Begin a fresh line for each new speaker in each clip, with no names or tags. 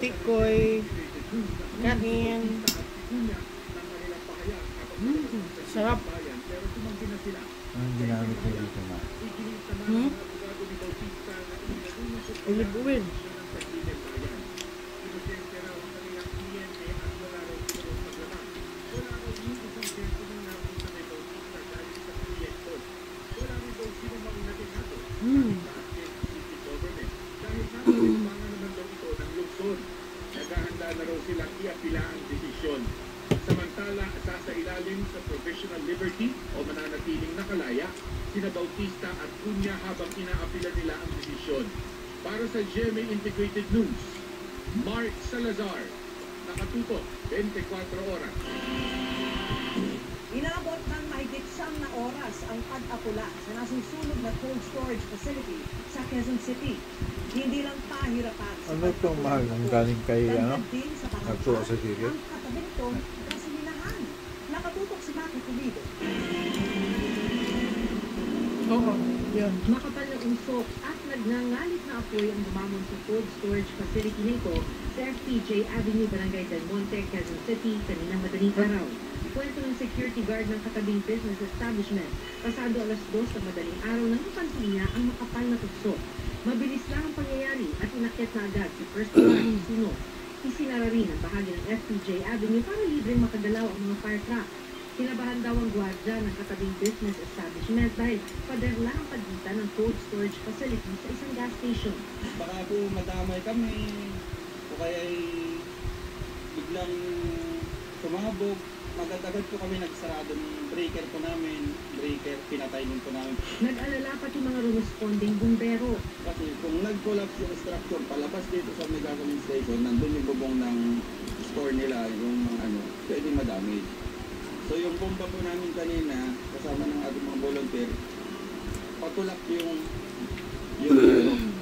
tikoy, kanin. Sarap.
Anong ginamit mo dito na?
Olive oil.
Naghahanda na raw silang iapila ang desisyon. Samantala, sa ilalim sa provisional liberty o mananatiling nakalaya, sina Bautista at Cunha habang inaapila nila ang desisyon. Para sa GMA Integrated News, Mark Salazar, nakatutok 24 oras.
Inabot ng mahigit 9 oras ang pag-apula sa nasusunog na cold storage facility sa Quezon City. Hindi lang pahirapan sa
ano itong mahal ng galing kay
din sa
nagtuwa sa ticket?
ang katabing itong gasolinahan. Nakatutok si Maki Pulido.
Oo, yan.
Makapal na usok at nagngangalit na apoy ang gumamon sa cold storage facility nito sa FPJ Avenue, Barangay Del Monte, Quezon City, kaninang madaling araw. Kwento ng security guard ng katabing business establishment, pasado alas 2 ng madaling araw nang napansin niya ang makapal na usok. Mabilis lang ang pangyayari at inakyat na agad sa first floor ng sunog. Isinara rin ang bahagi ng FPJ Avenue para libreng makagalaw ang mga fire truck. Kinabahan daw ang gwardiya ng katabing business establishment dahil pader lang ang pagitan ng cold storage facility sa isang gas station.
Baka po madamay kami o kaya biglang sumabog. Magandagad po kami nagsarado ng breaker po namin. Pinatay din po namin.
Nag-alala pati mga responding bumbero.
Kasi kung nag-collapse yung structure palabas dito sa may gasoline station, nandun yung bubong ng store nila, yung mga pwedeng madamage. So yung bomba po namin kanina, kasama ng ating mga volunteer, patulak yung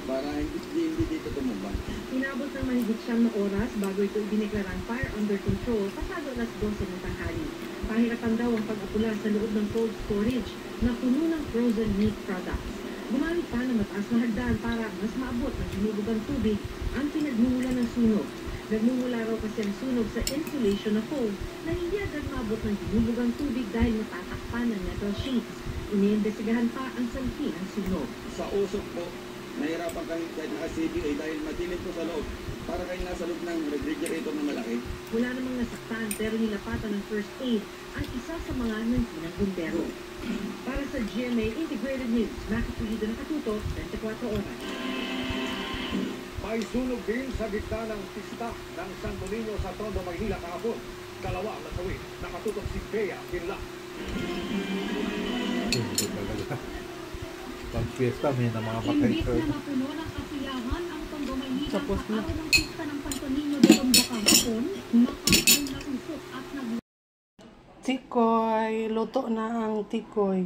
para hindi dito tumumba.
Inabot ng mahigit 9 oras bago ito idineklarang fire under control pasado alas 12 ng tanghali. Pahirapan daw ang pag-apula sa loob ng cold storage na puno ng frozen meat products. Gumamit pa ng mataas na hagdan para mas maabot ng hinubugang tubig ang pinagmumulan ng sunog. Nagmumula raw kasi ang sunog sa insulation na foam na hindi agad maabot ng hinubugang tubig dahil matatakpan ng metal sheets. Iniimbestigahan pa ang sanhi ng sunog.
Sa usok po, nahirapan kami kahit naka-CBA dahil madilim po sa loob. Para kayo nasa loob ng refrigerator na malaki.
Wala namang nasaktan pero nilapatan ng first aid ang isa sa mga nansinang bumbero. Para sa GMA Integrated News, Nakatulido nakatutok 24 oras.
May sunog din sa gitna ng pista ng Santo Niño sa Tondo, Maynila kahapon. 2 ang nasawi. Nakatutok si Bea Pinla.
Hindi talaga. Pag fiesta, may na mga patay.
Imbis na mapuno ng kasiyahan ang Tondo, Maynila sa
Tapos na.
araw ng pista ng Santo Niño de Tondo kahapon, makapal na usok at
Tikoy. Luto na ang tikoy.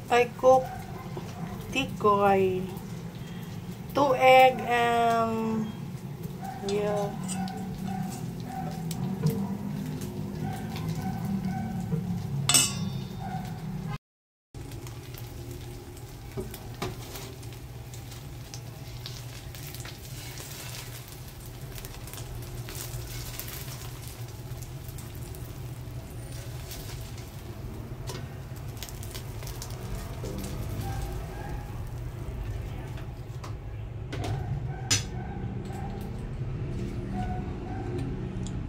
I cook tikoy. 2 egg and yeah.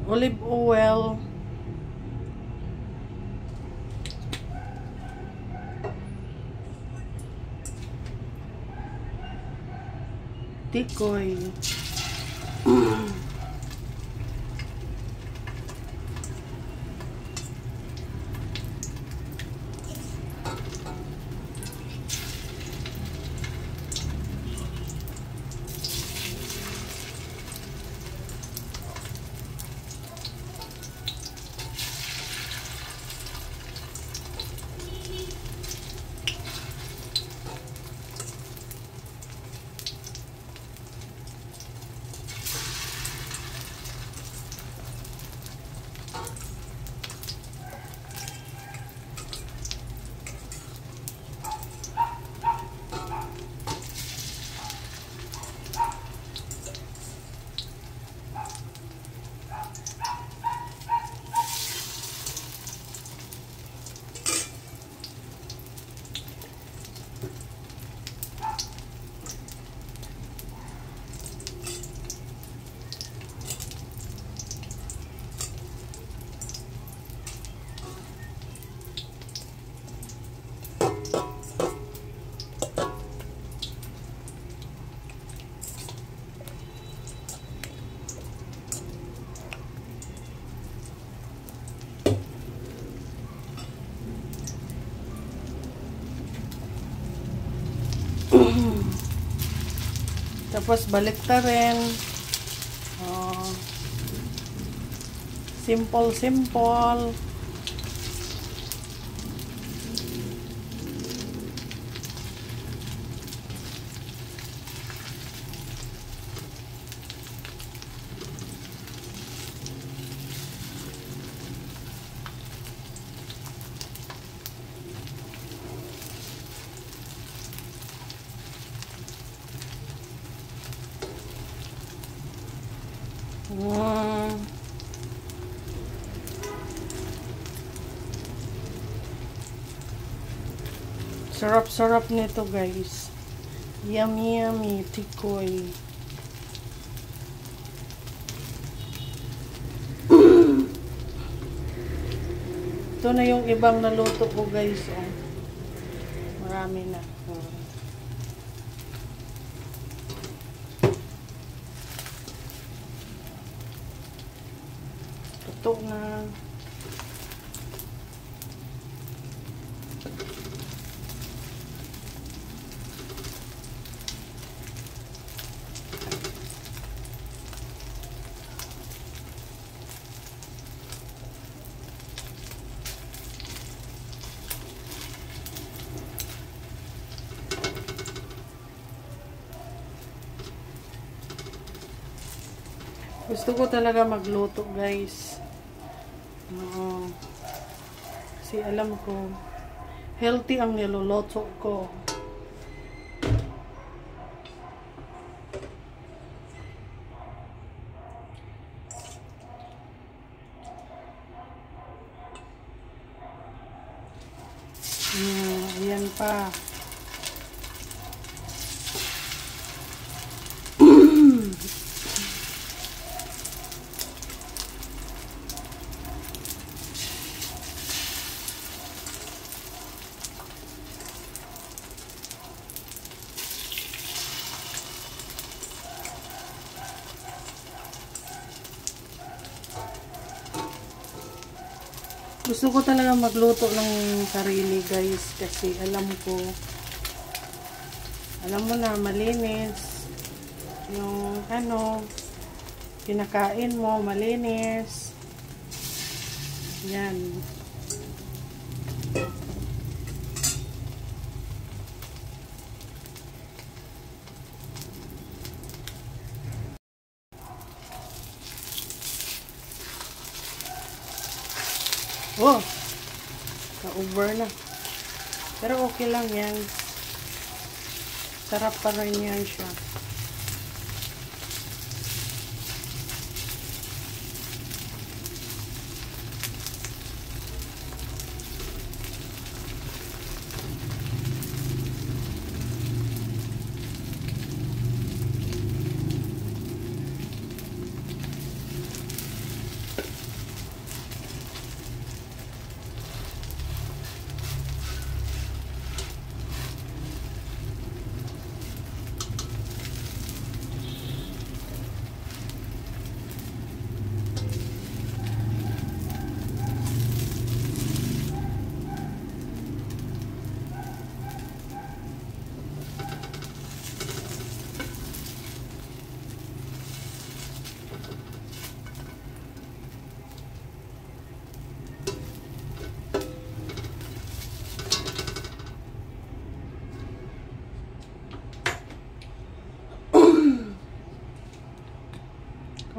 Olive oil, tikoy, Tapos balik ta rin. Simple, simple. Sarap-sarap nito, guys. Yummy, yummy, tikoy. Ito na yung ibang naluto ko, guys. Oh. Marami na. Ito na. Gusto ko talaga magluto, guys. Kasi alam ko, healthy ang niluluto ko. Ayan pa. Gusto ko talaga magluto ng sarili, guys, kasi alam mo na, malinis yung kinakain mo, malinis yan. Oh, ka-over na. Pero okay lang yan. Sarap pa rin yan siya.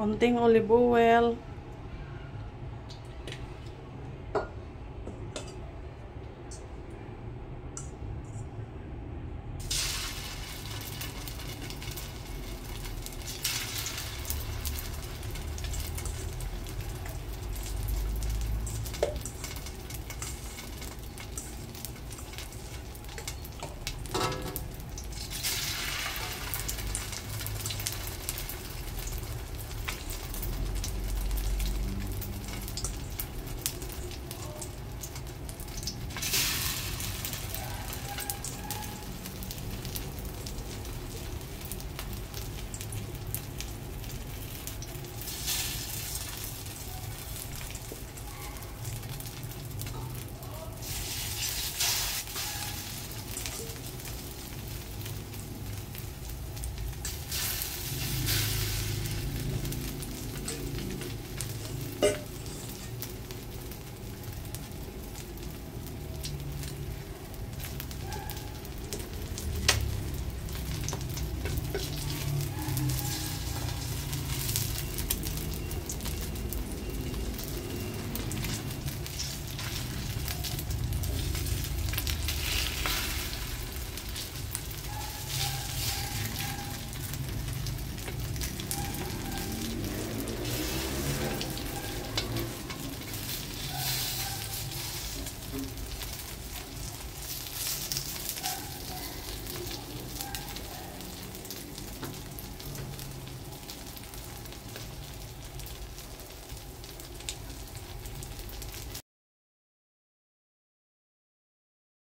Konting olive oil.